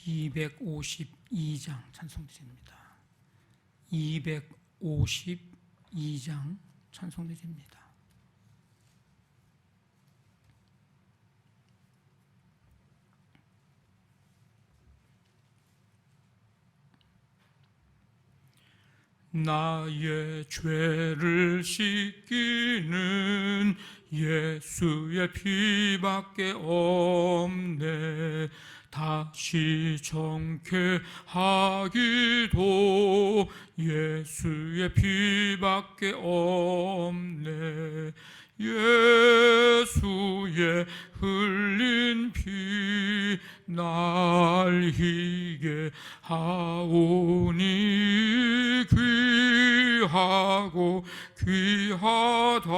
252장 찬송드립니다. 252장 찬송드립니다. 나의 죄를 씻기는 예수의 피밖에 없네. 다시 정케하기도 예수의 피밖에 없네. 예수의 흘린 피 날 희게 하오니 귀하고 귀하다.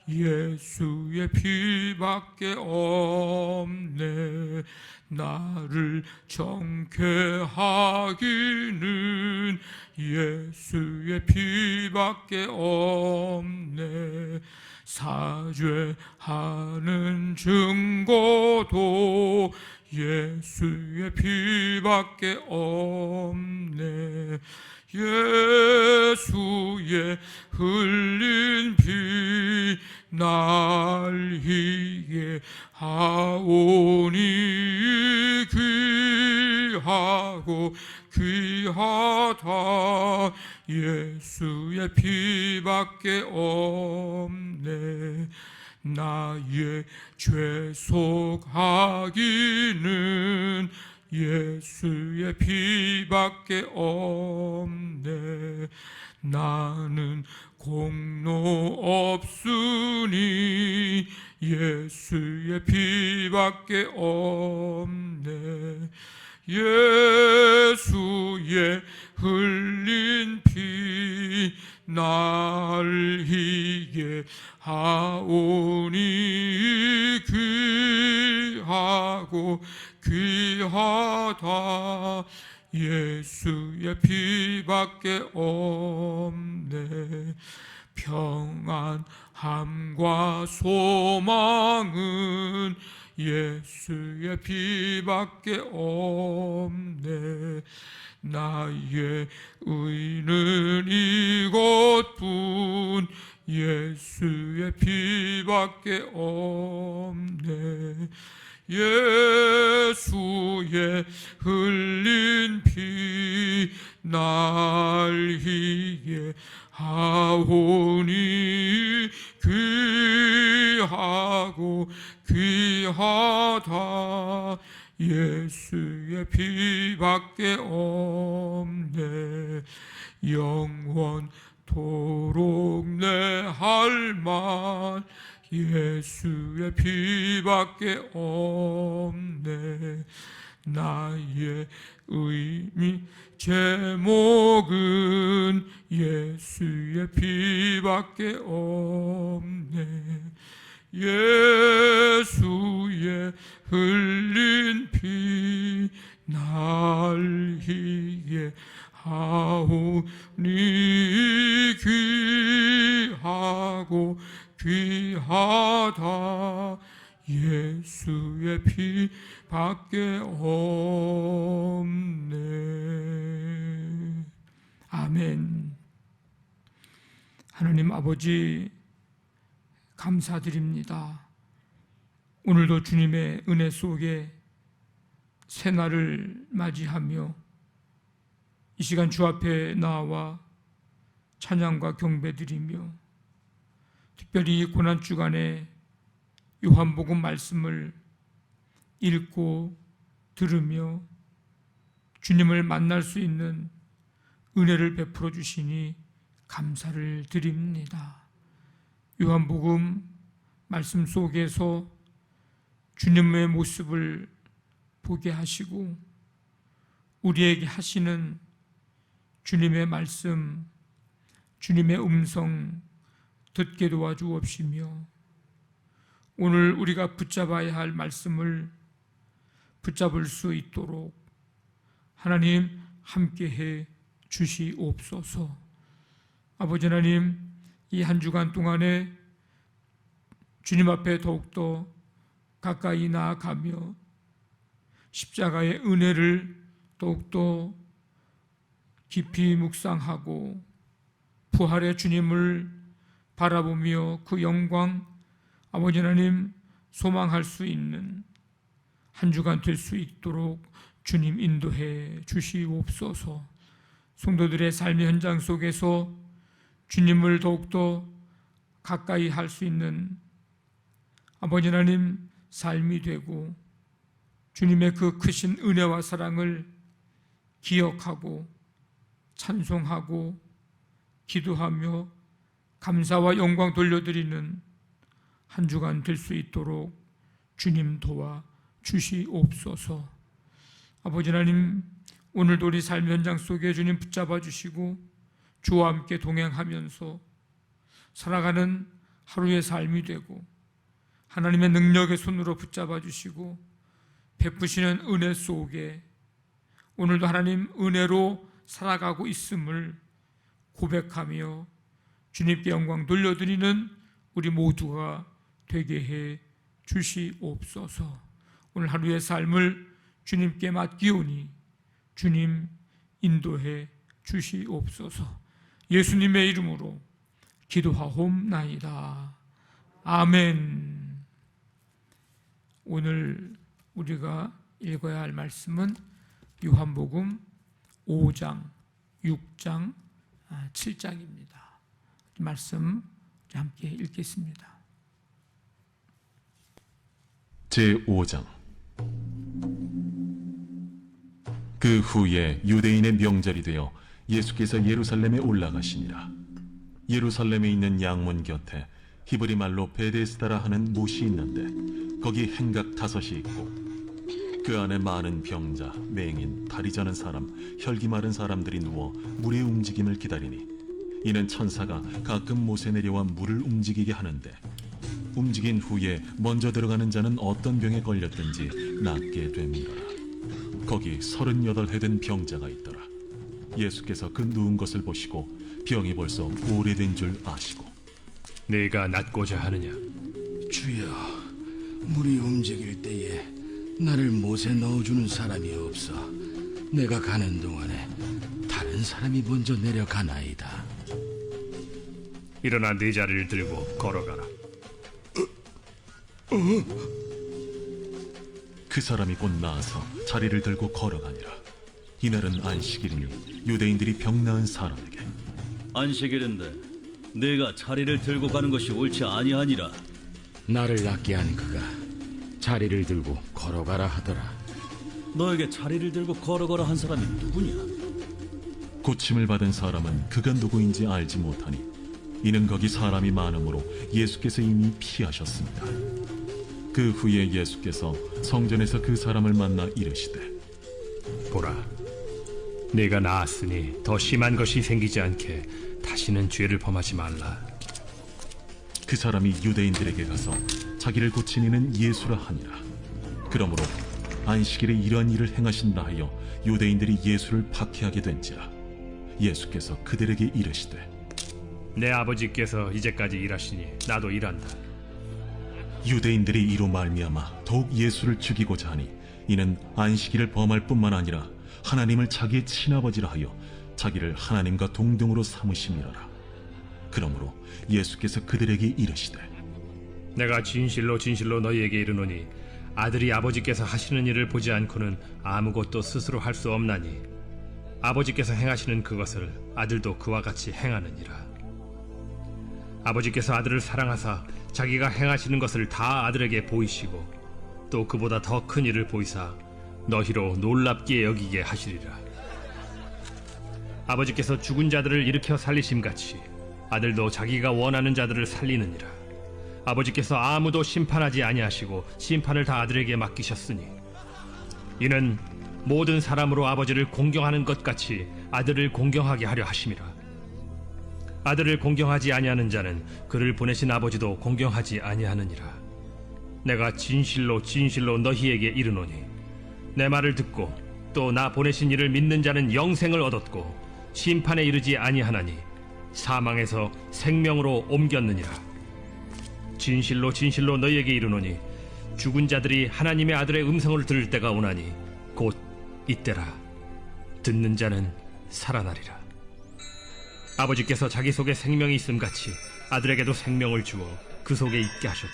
예수의 피밖에 없네. 나를 정케 하기는 예수의 피밖에 없네. 사죄하는 증거도 예수의 피밖에 없네. 예수의 흘린 피 날 희게 하오니 귀하고 귀하다. 예수의 피밖에 없네. 나의 죄 속하기는 예수의 피밖에 없네. 나는 공로 없으니 예수의 피밖에 없네. 예수의 흘린 피 날 희게 하오니 귀하고 귀하다. 예수의 피밖에 없네. 평안함과 소망은 예수의 피밖에 없네. 나의 의는 이것뿐 예수의 피밖에 없네. 예수의 흘린 피 날 희게 하오니 귀하고 귀하다. 예수의 피밖에 없네. 영원토록 내 할 말 예수의 피밖에 없네. 나의 의미 제목은 예수의 피밖에 없네. 예수의 흘린 피 날 희게 하오니 귀하고 귀하다. 예수의 피밖에 없네. 아멘. 하나님 아버지 감사드립니다. 오늘도 주님의 은혜 속에 새날을 맞이하며 이 시간 주 앞에 나와 찬양과 경배드리며 특별히 이 고난주간에 요한복음 말씀을 읽고 들으며 주님을 만날 수 있는 은혜를 베풀어 주시니 감사를 드립니다. 요한복음 말씀 속에서 주님의 모습을 보게 하시고 우리에게 하시는 주님의 말씀, 주님의 음성 듣게 도와주옵시며 오늘 우리가 붙잡아야 할 말씀을 붙잡을 수 있도록 하나님 함께해 주시옵소서. 아버지 하나님, 이 한 주간 동안에 주님 앞에 더욱더 가까이 나아가며 십자가의 은혜를 더욱더 깊이 묵상하고 부활의 주님을 바라보며 그 영광 아버지 하나님 소망할 수 있는 한 주간 될 수 있도록 주님 인도해 주시옵소서. 성도들의 삶의 현장 속에서 주님을 더욱더 가까이 할 수 있는 아버지 하나님 삶이 되고 주님의 그 크신 은혜와 사랑을 기억하고 찬송하고 기도하며 감사와 영광 돌려드리는 한 주간 될 수 있도록 주님 도와 주시옵소서. 아버지 하나님, 오늘도 우리 삶의 현장 속에 주님 붙잡아 주시고 주와 함께 동행하면서 살아가는 하루의 삶이 되고 하나님의 능력의 손으로 붙잡아 주시고 베푸시는 은혜 속에 오늘도 하나님 은혜로 살아가고 있음을 고백하며 주님께 영광 돌려드리는 우리 모두가 되게 해 주시옵소서. 오늘 하루의 삶을 주님께 맡기오니 주님 인도해 주시옵소서. 예수님의 이름으로 기도하옵나이다. 아멘. 오늘 우리가 읽어야 할 말씀은 요한복음 5장, 6장, 7장입니다. 말씀 함께 읽겠습니다. 제5장. 그 후에 유대인의 명절이 되어 예수께서 예루살렘에 올라가시니라. 예루살렘에 있는 양문 곁에 히브리 말로 베데스다라 하는 못이 있는데 거기 행각 5이 있고 그 안에 많은 병자, 맹인, 다리 저는 사람, 혈기 마른 사람들이 누워 물의 움직임을 기다리니 이는 천사가 가끔 못에 내려와 물을 움직이게 하는데 움직인 후에 먼저 들어가는 자는 어떤 병에 걸렸든지 낫게 됨이라. 거기 38해 된 병자가 있더라. 예수께서 그 누운 것을 보시고 병이 벌써 오래된 줄 아시고 네가 낫고자 하느냐? 주여, 물이 움직일 때에 나를 못에 넣어주는 사람이 없어 내가 가는 동안에 다른 사람이 먼저 내려가나이다. 일어나 네 자리를 들고 걸어가라. 그 사람이 곧 나아서 자리를 들고 걸어가니라. 이날은 안식일이니 유대인들이 병 나은 사람에게 안식일인데 네가 자리를 들고 가는 것이 옳지 아니하니라. 나를 낫게 한 그가 자리를 들고 걸어가라 하더라. 너에게 자리를 들고 걸어가라 한 사람이 누구냐? 고침을 받은 사람은 그가 누구인지 알지 못하니 이는 거기 사람이 많으므로 예수께서 이미 피하셨습니다. 그 후에 예수께서 성전에서 그 사람을 만나 이르시되 보라, 네가 나았으니 더 심한 것이 생기지 않게 다시는 죄를 범하지 말라. 그 사람이 유대인들에게 가서 자기를 고친 이는 예수라 하니라. 그러므로 안식일에 이러한 일을 행하신다 하여 유대인들이 예수를 박해하게 된지라. 예수께서 그들에게 이르시되 내 아버지께서 이제까지 일하시니 나도 일한다. 유대인들이 이로 말미암아 더욱 예수를 죽이고자 하니 이는 안식일을 범할 뿐만 아니라 하나님을 자기의 친아버지라 하여 자기를 하나님과 동등으로 삼으심이라. 그러므로 예수께서 그들에게 이르시되 내가 진실로 진실로 너희에게 이르노니 아들이 아버지께서 하시는 일을 보지 않고는 아무것도 스스로 할 수 없나니 아버지께서 행하시는 그것을 아들도 그와 같이 행하느니라. 아버지께서 아들을 사랑하사 자기가 행하시는 것을 다 아들에게 보이시고 또 그보다 더 큰 일을 보이사 너희로 놀랍게 여기게 하시리라. 아버지께서 죽은 자들을 일으켜 살리심같이 아들도 자기가 원하는 자들을 살리느니라. 아버지께서 아무도 심판하지 아니하시고 심판을 다 아들에게 맡기셨으니 이는 모든 사람으로 아버지를 공경하는 것 같이 아들을 공경하게 하려 하심이라. 아들을 공경하지 아니하는 자는 그를 보내신 아버지도 공경하지 아니하느니라. 내가 진실로 진실로 너희에게 이르노니 내 말을 듣고 또 나 보내신 이를 믿는 자는 영생을 얻었고 심판에 이르지 아니하나니 사망에서 생명으로 옮겼느니라. 진실로 진실로 너희에게 이르노니 죽은 자들이 하나님의 아들의 음성을 들을 때가 오나니 이때라. 듣는 자는 살아나리라. 아버지께서 자기 속에 생명이 있음같이 아들에게도 생명을 주어 그 속에 있게 하셨고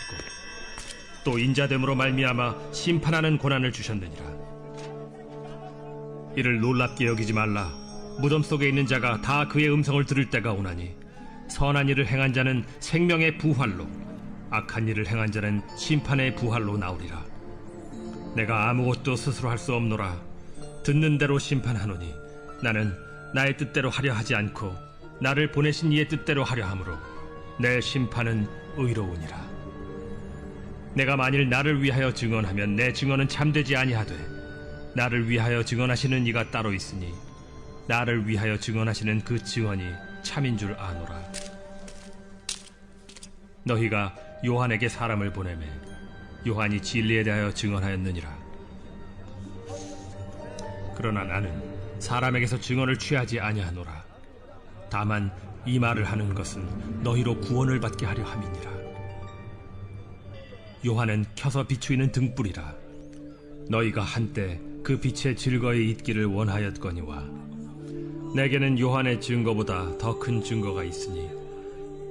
또 인자됨으로 말미암아 심판하는 고난을 주셨느니라. 이를 놀랍게 여기지 말라. 무덤 속에 있는 자가 다 그의 음성을 들을 때가 오나니 선한 일을 행한 자는 생명의 부활로, 악한 일을 행한 자는 심판의 부활로 나오리라. 내가 아무것도 스스로 할 수 없노라. 듣는 대로 심판하노니 나는 나의 뜻대로 하려 하지 않고 나를 보내신 이의 뜻대로 하려 함으로 내 심판은 의로우니라. 내가 만일 나를 위하여 증언하면 내 증언은 참되지 아니하되 나를 위하여 증언하시는 이가 따로 있으니 나를 위하여 증언하시는 그 증언이 참인 줄 아노라. 너희가 요한에게 사람을 보내매 요한이 진리에 대하여 증언하였느니라. 그러나 나는 사람에게서 증언을 취하지 아니하노라. 다만 이 말을 하는 것은 너희로 구원을 받게 하려 함이니라. 요한은 켜서 비추이는 등불이라. 너희가 한때 그 빛에 즐거이 있기를 원하였거니와 내게는 요한의 증거보다 더 큰 증거가 있으니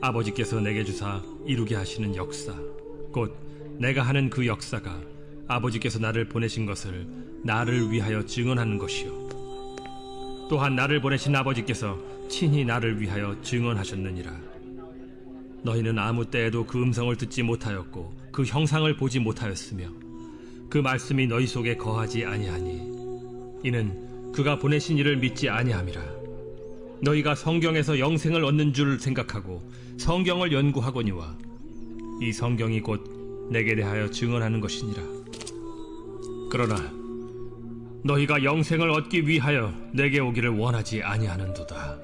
아버지께서 내게 주사 이루게 하시는 역사, 곧 내가 하는 그 역사가 아버지께서 나를 보내신 것을 나를 위하여 증언하는 것이요 또한 나를 보내신 아버지께서 친히 나를 위하여 증언하셨느니라. 너희는 아무 때에도 그 음성을 듣지 못하였고 그 형상을 보지 못하였으며 그 말씀이 너희 속에 거하지 아니하니 이는 그가 보내신 이를 믿지 아니함이라. 너희가 성경에서 영생을 얻는 줄 생각하고 성경을 연구하거니와 이 성경이 곧 내게 대하여 증언하는 것이니라. 그러나 너희가 영생을 얻기 위하여 내게 오기를 원하지 아니하는도다.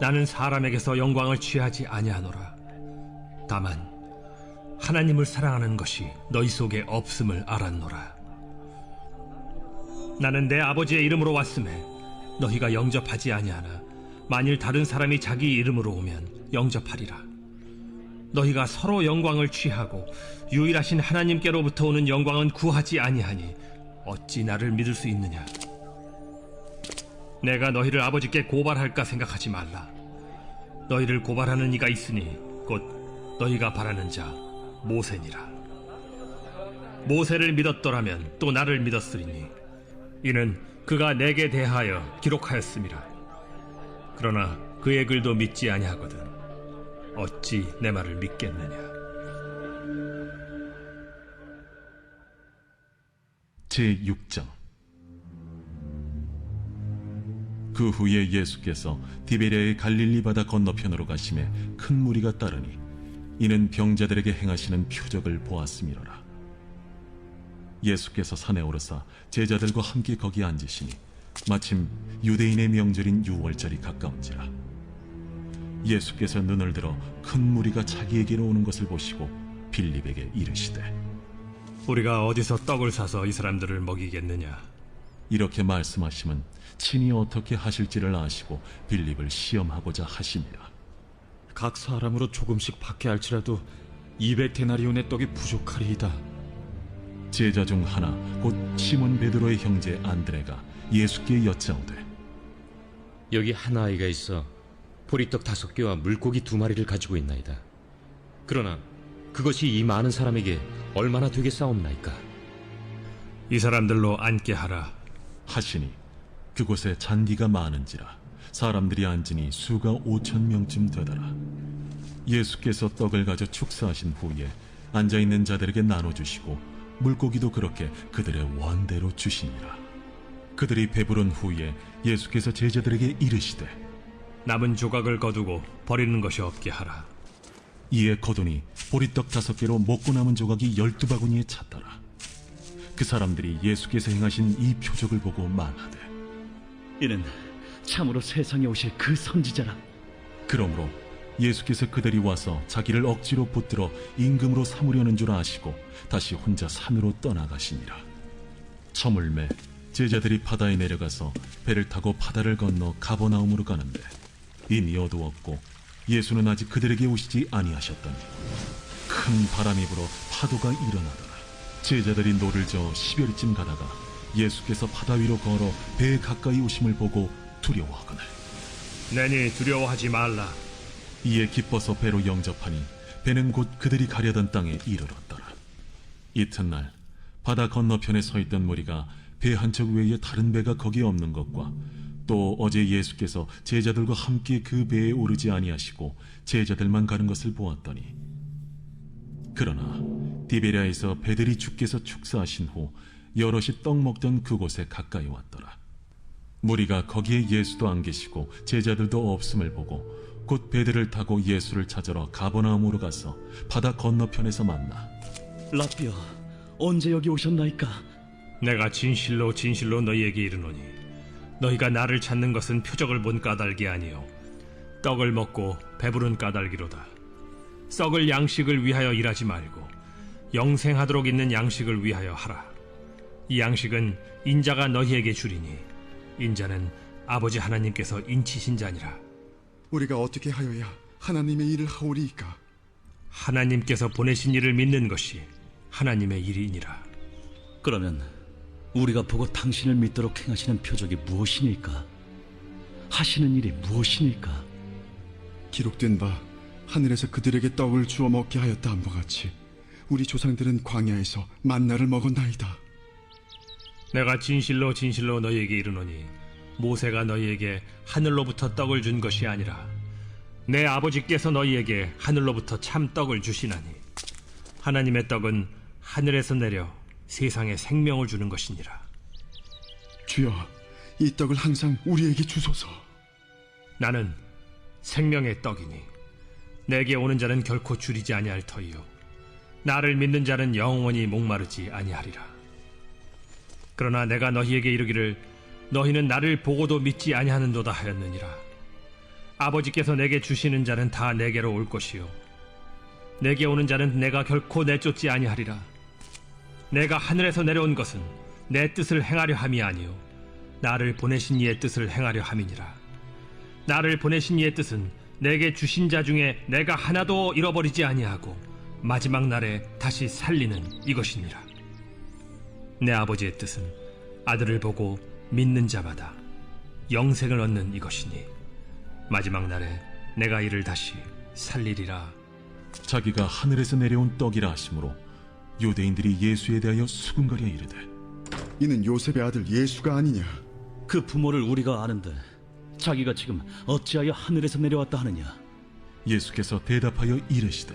나는 사람에게서 영광을 취하지 아니하노라. 다만 하나님을 사랑하는 것이 너희 속에 없음을 알았노라. 나는 내 아버지의 이름으로 왔음에 너희가 영접하지 아니하나 만일 다른 사람이 자기 이름으로 오면 영접하리라. 너희가 서로 영광을 취하고 유일하신 하나님께로부터 오는 영광은 구하지 아니하니 어찌 나를 믿을 수 있느냐? 내가 너희를 아버지께 고발할까 생각하지 말라. 너희를 고발하는 이가 있으니 곧 너희가 바라는 자 모세니라. 모세를 믿었더라면 또 나를 믿었으리니 이는 그가 내게 대하여 기록하였음이라. 그러나 그의 글도 믿지 아니하거든 어찌 내 말을 믿겠느냐? 제6장. 그 후에 예수께서 디베랴의 갈릴리 바다 건너편으로 가심에 큰 무리가 따르니 이는 병자들에게 행하시는 표적을 보았음이로라. 예수께서 산에 오르사 제자들과 함께 거기 앉으시니 마침 유대인의 명절인 유월절이 가까운지라. 예수께서 눈을 들어 큰 무리가 자기에게로 오는 것을 보시고 빌립에게 이르시되 우리가 어디서 떡을 사서 이 사람들을 먹이겠느냐? 이렇게 말씀하심은 친히 어떻게 하실지를 아시고 빌립을 시험하고자 하심이라. 각 사람으로 조금씩 받게 할지라도 200데나리온의 떡이 부족하리이다. 제자 중 하나 곧 시몬 베드로의 형제 안드레가 예수께 여짜오되 여기 한 아이가 있어 보리떡 5개와 물고기 2마리를 가지고 있나이다. 그러나 그것이 이 많은 사람에게 얼마나 되겠사옵나이까? 이 사람들로 앉게 하라. 하시니 그곳에 잔디가 많은지라 사람들이 앉으니 수가 5,000명쯤 되더라. 예수께서 떡을 가져 축사하신 후에 앉아있는 자들에게 나눠주시고 물고기도 그렇게 그들의 원대로 주시니라. 그들이 배부른 후에 예수께서 제자들에게 이르시되 남은 조각을 거두고 버리는 것이 없게 하라. 이에 거두니 보리떡 5개로 먹고 남은 조각이 12바구니에 찼더라. 그 사람들이 예수께서 행하신 이 표적을 보고 말하되 이는 참으로 세상에 오실 그 선지자라. 그러므로 예수께서 그들이 와서 자기를 억지로 붙들어 임금으로 삼으려는 줄 아시고 다시 혼자 산으로 떠나가시니라. 저물매 제자들이 바다에 내려가서 배를 타고 바다를 건너 가버나움으로 가는데 이미 어두웠고 예수는 아직 그들에게 오시지 아니하셨더니 큰 바람이 불어 파도가 일어나더라. 제자들이 노를 저어 10여리쯤 가다가 예수께서 바다 위로 걸어 배에 가까이 오심을 보고 두려워하거늘 내니 두려워하지 말라. 이에 기뻐서 배로 영접하니 배는 곧 그들이 가려던 땅에 이르렀더라. 이튿날 바다 건너편에 서 있던 무리가 배 한 척 외에 다른 배가 거기에 없는 것과 또 어제 예수께서 제자들과 함께 그 배에 오르지 아니하시고 제자들만 가는 것을 보았더니 그러나 디베랴에서 배들이 주께서 축사하신 후 여럿이 떡 먹던 그곳에 가까이 왔더라. 무리가 거기에 예수도 안 계시고 제자들도 없음을 보고 곧 배들을 타고 예수를 찾으러 가버나움으로 가서 바다 건너편에서 만나 라비야, 언제 여기 오셨나이까? 내가 진실로 진실로 너희에게 이르노니 너희가 나를 찾는 것은 표적을 본 까닭이 아니요 떡을 먹고 배부른 까닭이로다. 썩을 양식을 위하여 일하지 말고 영생하도록 있는 양식을 위하여 하라. 이 양식은 인자가 너희에게 주리니 인자는 아버지 하나님께서 인치신 자니라. 우리가 어떻게 하여야 하나님의 일을 하오리이까? 하나님께서 보내신 이를 믿는 것이 하나님의 일이니라. 그러면 우리가 보고 당신을 믿도록 행하시는 표적이 무엇이니까? 하시는 일이 무엇이니까? 기록된 바 하늘에서 그들에게 떡을 주어 먹게 하였다 함과 같이 우리 조상들은 광야에서 만나를 먹었나이다. 내가 진실로 진실로 너희에게 이르노니 모세가 너희에게 하늘로부터 떡을 준 것이 아니라 내 아버지께서 너희에게 하늘로부터 참 떡을 주시나니 하나님의 떡은 하늘에서 내려 세상에 생명을 주는 것이니라. 주여, 이 떡을 항상 우리에게 주소서. 나는 생명의 떡이니 내게 오는 자는 결코 줄이지 아니할 터이요 나를 믿는 자는 영원히 목마르지 아니하리라. 그러나 내가 너희에게 이르기를 너희는 나를 보고도 믿지 아니하는도다 하였느니라. 아버지께서 내게 주시는 자는 다 내게로 올 것이요 내게 오는 자는 내가 결코 내쫓지 아니하리라. 내가 하늘에서 내려온 것은 내 뜻을 행하려 함이 아니요 나를 보내신 이의 뜻을 행하려 함이니라. 나를 보내신 이의 뜻은 내게 주신 자 중에 내가 하나도 잃어버리지 아니하고 마지막 날에 다시 살리는 이것이니라. 내 아버지의 뜻은 아들을 보고 믿는 자마다 영생을 얻는 이것이니 마지막 날에 내가 이를 다시 살리리라. 자기가 하늘에서 내려온 떡이라 하심으로 유대인들이 예수에 대하여 수군거려 이르되 이는 요셉의 아들 예수가 아니냐? 그 부모를 우리가 아는데 자기가 지금 어찌하여 하늘에서 내려왔다 하느냐? 예수께서 대답하여 이르시되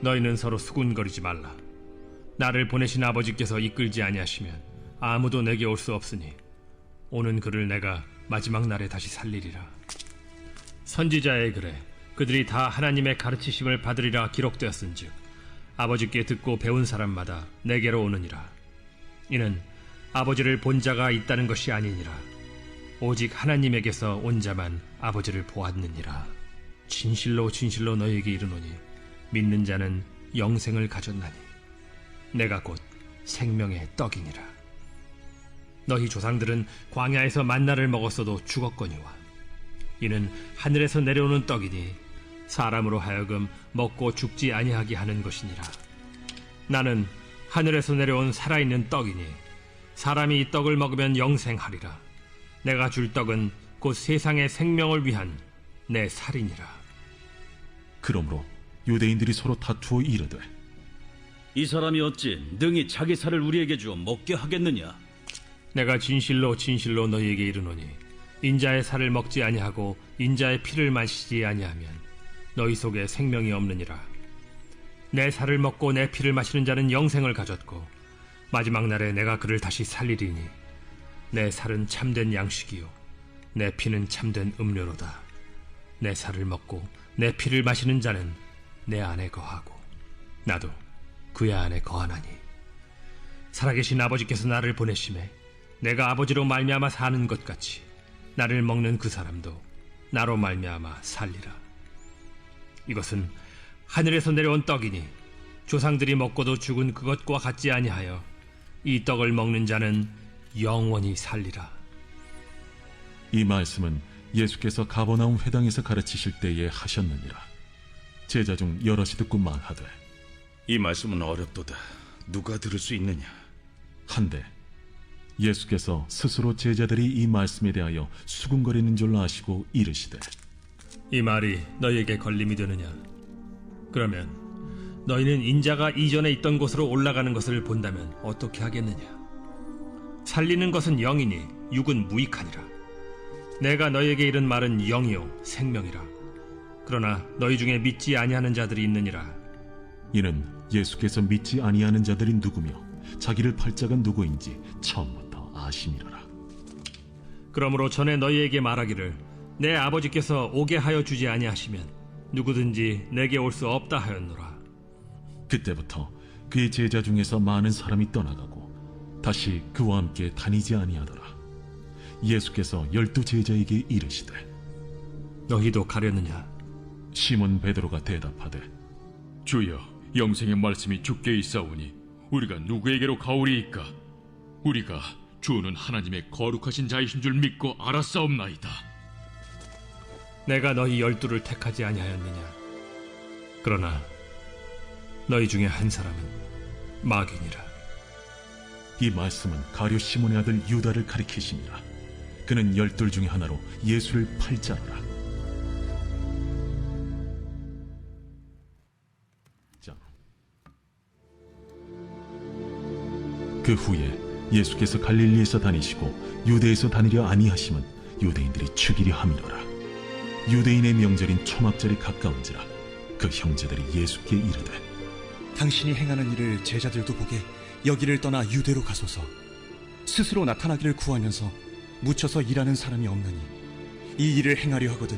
너희는 서로 수군거리지 말라. 나를 보내신 아버지께서 이끌지 아니하시면 아무도 내게 올 수 없으니 오는 그를 내가 마지막 날에 다시 살리리라. 선지자의 글에 그들이 다 하나님의 가르치심을 받으리라 기록되었은즉 아버지께 듣고 배운 사람마다 내게로 오느니라. 이는 아버지를 본 자가 있다는 것이 아니니라. 오직 하나님에게서 온 자만 아버지를 보았느니라. 진실로 진실로 너희에게 이르노니 믿는 자는 영생을 가졌나니 내가 곧 생명의 떡이니라. 너희 조상들은 광야에서 만나를 먹었어도 죽었거니와 이는 하늘에서 내려오는 떡이니 사람으로 하여금 먹고 죽지 아니하게 하는 것이니라. 나는 하늘에서 내려온 살아있는 떡이니 사람이 이 떡을 먹으면 영생하리라. 내가 줄 떡은 곧 세상의 생명을 위한 내 살이니라. 그러므로 유대인들이 서로 다투어 이르되 이 사람이 어찌 능히 자기 살을 우리에게 주어 먹게 하겠느냐? 내가 진실로 진실로 너희에게 이르노니 인자의 살을 먹지 아니하고 인자의 피를 마시지 아니하면 너희 속에 생명이 없느니라. 내 살을 먹고 내 피를 마시는 자는 영생을 가졌고 마지막 날에 내가 그를 다시 살리리니 내 살은 참된 양식이요 내 피는 참된 음료로다. 내 살을 먹고 내 피를 마시는 자는 내 안에 거하고 나도 그의 안에 거하나니 살아계신 아버지께서 나를 보내심에 내가 아버지로 말미암아 사는 것 같이 나를 먹는 그 사람도 나로 말미암아 살리라. 이것은 하늘에서 내려온 떡이니 조상들이 먹고도 죽은 그것과 같지 아니하여 이 떡을 먹는 자는 영원히 살리라. 이 말씀은 예수께서 가버나움 회당에서 가르치실 때에 하셨느니라. 제자 중 여럿이 듣고 말하되 이 말씀은 어렵도다. 누가 들을 수 있느냐? 한데 예수께서 스스로 제자들이 이 말씀에 대하여 수군거리는 줄 아시고 이르시되 이 말이 너희에게 걸림이 되느냐? 그러면 너희는 인자가 이전에 있던 곳으로 올라가는 것을 본다면 어떻게 하겠느냐? 살리는 것은 영이니 육은 무익하니라. 내가 너희에게 이른 말은 영이요 생명이라. 그러나 너희 중에 믿지 아니하는 자들이 있느니라. 이는 예수께서 믿지 아니하는 자들이 누구며 자기를 팔 자가 누구인지 처음부터 아심이로라. 그러므로 전에 너희에게 말하기를 내 아버지께서 오게 하여 주지 아니하시면 누구든지 내게 올 수 없다 하였노라. 그때부터 그의 제자 중에서 많은 사람이 떠나가고 다시 그와 함께 다니지 아니하더라. 예수께서 12 제자에게 이르시되 너희도 가려느냐? 시몬 베드로가 대답하되 주여, 영생의 말씀이 주께 있사오니 우리가 누구에게로 가오리이까? 우리가 주는 하나님의 거룩하신 자이신 줄 믿고 알았사옵나이다. 내가 너희 12를 택하지 아니하였느냐? 그러나 너희 중에 한 사람은 마귀니라. 이 말씀은 가룟 시몬의 아들 유다를 가리키심이라. 그는 12 중에 하나로 예수를 팔 자로라. 그 후에 예수께서 갈릴리에서 다니시고 유대에서 다니려 아니하심은 유대인들이 죽이려 함이로라. 유대인의 명절인 초막절이 가까운지라 그 형제들이 예수께 이르되 당신이 행하는 일을 제자들도 보게 여기를 떠나 유대로 가소서. 스스로 나타나기를 구하면서 묻혀서 일하는 사람이 없느니 이 일을 행하려 하거든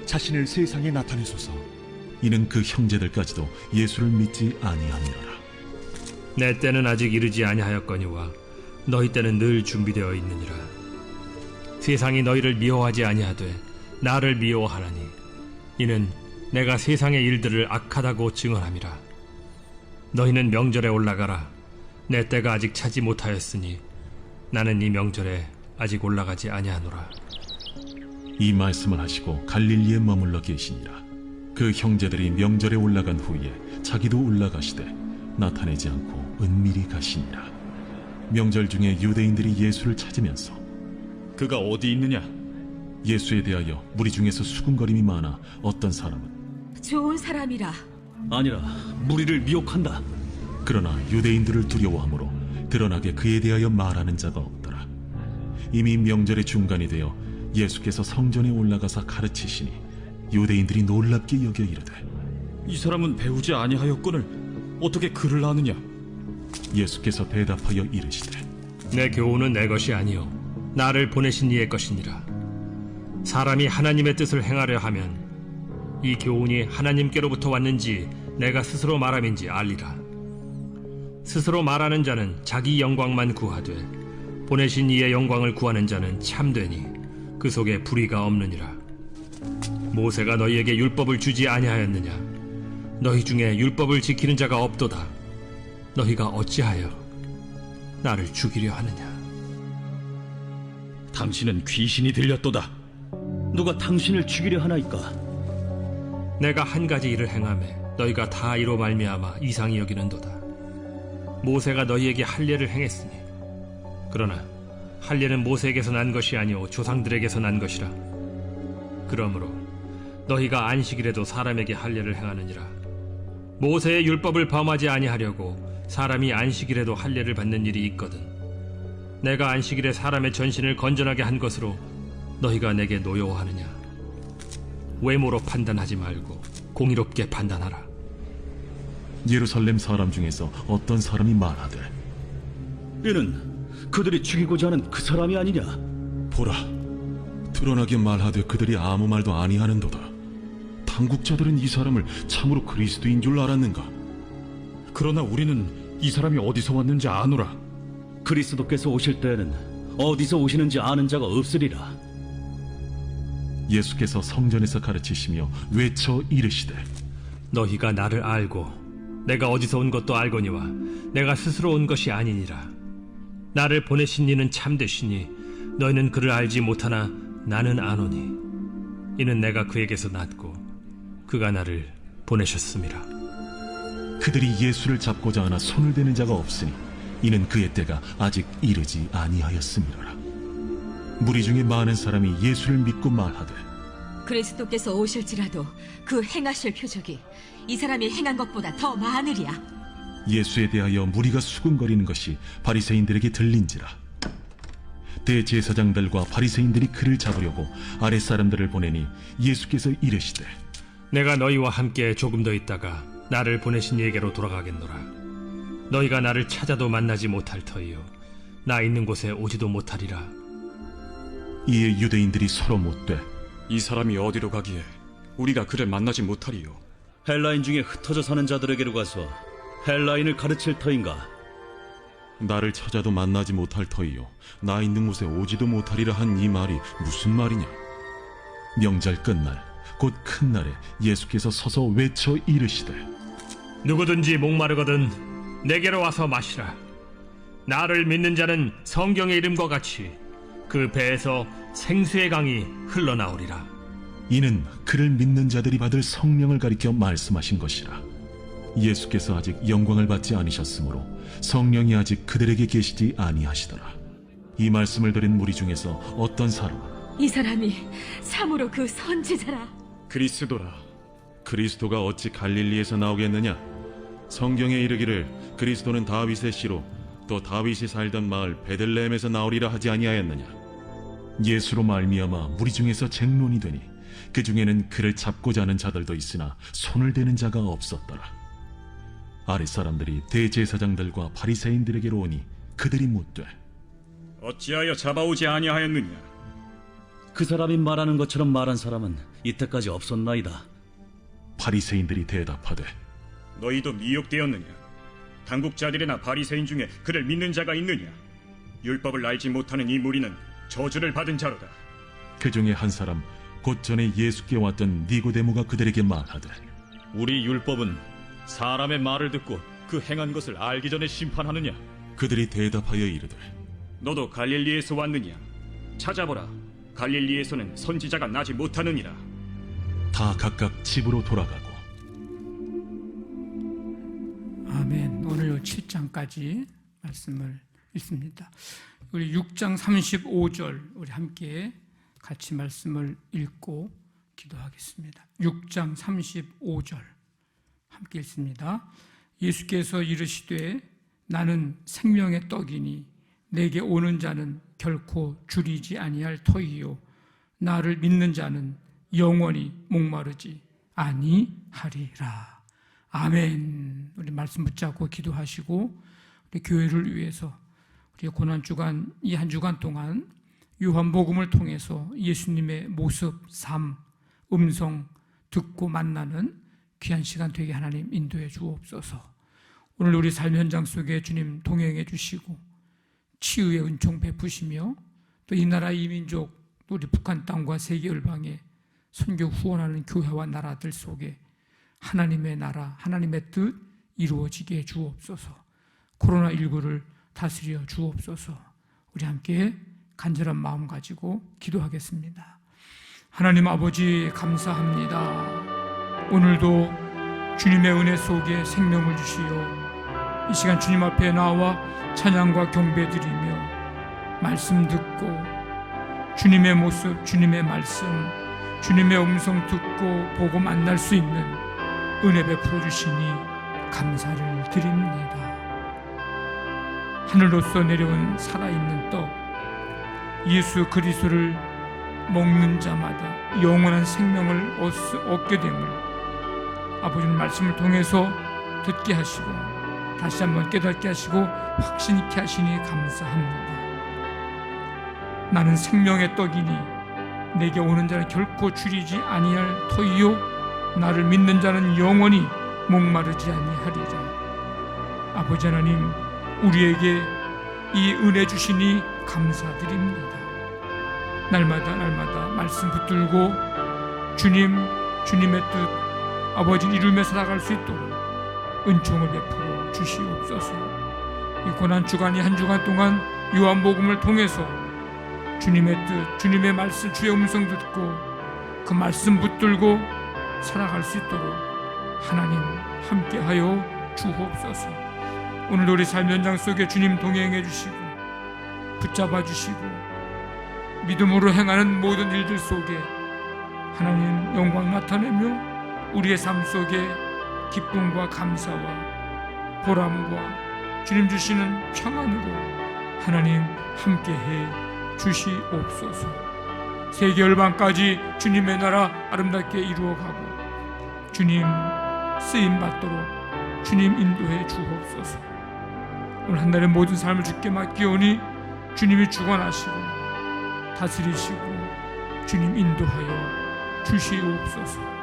자신을 세상에 나타내소서. 이는 그 형제들까지도 예수를 믿지 아니함이로라. 내 때는 아직 이르지 아니하였거니와 너희 때는 늘 준비되어 있느니라. 세상이 너희를 미워하지 아니하되 나를 미워하나니 이는 내가 세상의 일들을 악하다고 증언함이라. 너희는 명절에 올라가라. 내 때가 아직 차지 못하였으니 나는 이 명절에 아직 올라가지 아니하노라. 이 말씀을 하시고 갈릴리에 머물러 계시니라. 그 형제들이 명절에 올라간 후에 자기도 올라가시되 나타내지 않고 은밀히 가시니라. 명절 중에 유대인들이 예수를 찾으면서 그가 어디 있느냐? 예수에 대하여 무리 중에서 수군거림이 많아 어떤 사람은 좋은 사람이라. 아니라 무리를 미혹한다. 그러나 유대인들을 두려워하므로 드러나게 그에 대하여 말하는 자가 없더라. 이미 명절의 중간이 되어 예수께서 성전에 올라가사 가르치시니 유대인들이 놀랍게 여겨 이르되 이 사람은 배우지 아니하였거늘 어떻게 글을 아느냐? 예수께서 대답하여 이르시되 내 교훈은 내 것이 아니요 나를 보내신 이의 것이니라. 사람이 하나님의 뜻을 행하려 하면 이 교훈이 하나님께로부터 왔는지 내가 스스로 말함인지 알리라. 스스로 말하는 자는 자기 영광만 구하되 보내신 이의 영광을 구하는 자는 참되니 그 속에 불의가 없느니라. 모세가 너희에게 율법을 주지 아니하였느냐? 너희 중에 율법을 지키는 자가 없도다. 너희가 어찌하여 나를 죽이려 하느냐? 당신은 귀신이 들렸도다. 누가 당신을 죽이려 하나이까? 내가 한 가지 일을 행하매 너희가 다 이로 말미암아 이상히 여기는도다. 모세가 너희에게 할례를 행했으니 그러나 할례는 모세에게서 난 것이 아니오 조상들에게서 난 것이라. 그러므로 너희가 안식일에도 사람에게 할례를 행하느니라. 모세의 율법을 범하지 아니하려고 사람이 안식일에도 할례를 받는 일이 있거든. 내가 안식일에 사람의 전신을 건전하게 한 것으로 너희가 내게 노여워하느냐? 외모로 판단하지 말고 공의롭게 판단하라. 예루살렘 사람 중에서 어떤 사람이 말하되 이는 그들이 죽이고자 하는 그 사람이 아니냐? 보라, 드러나게 말하되 그들이 아무 말도 아니하는도다. 당국자들은 이 사람을 참으로 그리스도인 줄 알았는가? 그러나 우리는 이 사람이 어디서 왔는지 아노라. 그리스도께서 오실 때에는 어디서 오시는지 아는 자가 없으리라. 예수께서 성전에서 가르치시며 외쳐 이르시되 너희가 나를 알고 내가 어디서 온 것도 알거니와 내가 스스로 온 것이 아니니라. 나를 보내신 이는 참되시니 너희는 그를 알지 못하나 나는 아노니 이는 내가 그에게서 났고 그가 나를 보내셨음이라. 그들이 예수를 잡고자 하나 손을 대는 자가 없으니 이는 그의 때가 아직 이르지 아니하였음이로라. 무리 중에 많은 사람이 예수를 믿고 말하되 그리스도께서 오실지라도 그 행하실 표적이 이 사람이 행한 것보다 더 많으리야. 예수에 대하여 무리가 수군거리는 것이 바리새인들에게 들린지라. 대제사장들과 바리새인들이 그를 잡으려고 아랫 사람들을 보내니 예수께서 이르시되 내가 너희와 함께 조금 더 있다가 나를 보내신 이에게로 돌아가겠노라. 너희가 나를 찾아도 만나지 못할 터이요 나 있는 곳에 오지도 못하리라. 이에 유대인들이 서로 묻되 이 사람이 어디로 가기에 우리가 그를 만나지 못하리요? 헬라인 중에 흩어져 사는 자들에게로 가서 헬라인을 가르칠 터인가? 나를 찾아도 만나지 못할 터이요 나 있는 곳에 오지도 못하리라 한 이 말이 무슨 말이냐. 명절 끝날 곧 큰 날에 예수께서 서서 외쳐 이르시되 누구든지 목마르거든 내게로 와서 마시라. 나를 믿는 자는 성경의 이름과 같이 그 배에서 생수의 강이 흘러나오리라. 이는 그를 믿는 자들이 받을 성령을 가리켜 말씀하신 것이라. 예수께서 아직 영광을 받지 않으셨으므로 성령이 아직 그들에게 계시지 아니하시더라. 이 말씀을 들은 무리 중에서 어떤 사람 이 사람이 참으로 그 선지자라. 그리스도라. 그리스도가 어찌 갈릴리에서 나오겠느냐. 성경에 이르기를 그리스도는 다윗의 씨로 또 다윗이 살던 마을 베들레헴에서 나오리라 하지 아니하였느냐. 예수로 말미암아 무리 중에서 쟁론이 되니 그 중에는 그를 잡고자 하는 자들도 있으나 손을 대는 자가 없었더라. 아랫 사람들이 대제사장들과 바리새인들에게로 오니 그들이 묻되 어찌하여 잡아오지 아니하였느냐? 그 사람이 말하는 것처럼 말한 사람은 이때까지 없었나이다. 바리새인들이 대답하되 너희도 미혹되었느냐? 당국자들이나 바리새인 중에 그를 믿는 자가 있느냐? 율법을 알지 못하는 이 무리는 저주를 받은 자로다. 그 중에 한 사람 곧 전에 예수께 왔던 니고데모가 그들에게 말하되 우리 율법은 사람의 말을 듣고 그 행한 것을 알기 전에 심판하느냐? 그들이 대답하여 이르되 너도 갈릴리에서 왔느냐? 찾아보라. 갈릴리에서는 선지자가 나지 못하느니라. 다 각각 집으로 돌아가고. 아멘. 오늘 7장까지 말씀을 읽습니다. 우리 6장 35절 우리 함께 같이 말씀을 읽고 기도하겠습니다. 6장 35절 함께 읽습니다. 예수께서 이르시되 나는 생명의 떡이니 내게 오는 자는 결코 줄이지 아니할 터이요 나를 믿는 자는 영원히 목마르지 아니하리라. 아멘. 우리 말씀 붙잡고 기도하시고 우리 교회를 위해서 우리 고난주간 이 한 주간 동안 요한복음을 통해서 예수님의 모습, 삶, 음성 듣고 만나는 귀한 시간 되게 하나님 인도해 주옵소서. 오늘 우리 삶 현장 속에 주님 동행해 주시고 치유의 은총 베푸시며 또 이 나라 이 민족 우리 북한 땅과 세계 열방에 선교 후원하는 교회와 나라들 속에 하나님의 나라, 하나님의 뜻 이루어지게 해 주옵소서. 코로나19를 다스려 주옵소서. 우리 함께 간절한 마음 가지고 기도하겠습니다. 하나님 아버지 감사합니다. 오늘도 주님의 은혜 속에 생명을 주시어 이 시간 주님 앞에 나와 찬양과 경배드리며 말씀 듣고 주님의 모습, 주님의 말씀, 주님의 음성 듣고 보고 만날 수 있는 은혜 베풀어 주시니 감사를 드립니다. 하늘로서 내려온 살아있는 떡 예수 그리스도를 먹는 자마다 영원한 생명을 얻게 됨을 아버지의 말씀을 통해서 듣게 하시고 다시 한번 깨닫게 하시고 확신 있게 하시니 감사합니다. 나는 생명의 떡이니 내게 오는 자는 결코 줄이지 아니할 터이요 나를 믿는 자는 영원히 목마르지 아니하리라. 아버지 하나님 우리에게 이 은혜 주시니 감사드립니다. 날마다 말씀 붙들고 주님의 뜻 아버지를 이루며 살아갈 수 있도록 은총을 베풀어 주시옵소서. 이 고난주간이 한 주간 동안 요한복음을 통해서 주님의 뜻, 주님의 말씀, 주의 음성 듣고 그 말씀 붙들고 살아갈 수 있도록 하나님 함께하여 주옵소서. 오늘도 우리 삶 연장 속에 주님 동행해 주시고 붙잡아 주시고 믿음으로 행하는 모든 일들 속에 하나님 영광 나타내며 우리의 삶 속에 기쁨과 감사와 보람과 주님 주시는 평안으로 하나님 함께해 주시옵소서. 세계 열방까지 주님의 나라 아름답게 이루어가고 주님 쓰임 받도록 주님 인도해 주옵소서. 오늘 한 날의 모든 삶을 주께 맡기오니 주님이 주관하시고 다스리시고 주님 인도하여 주시옵소서.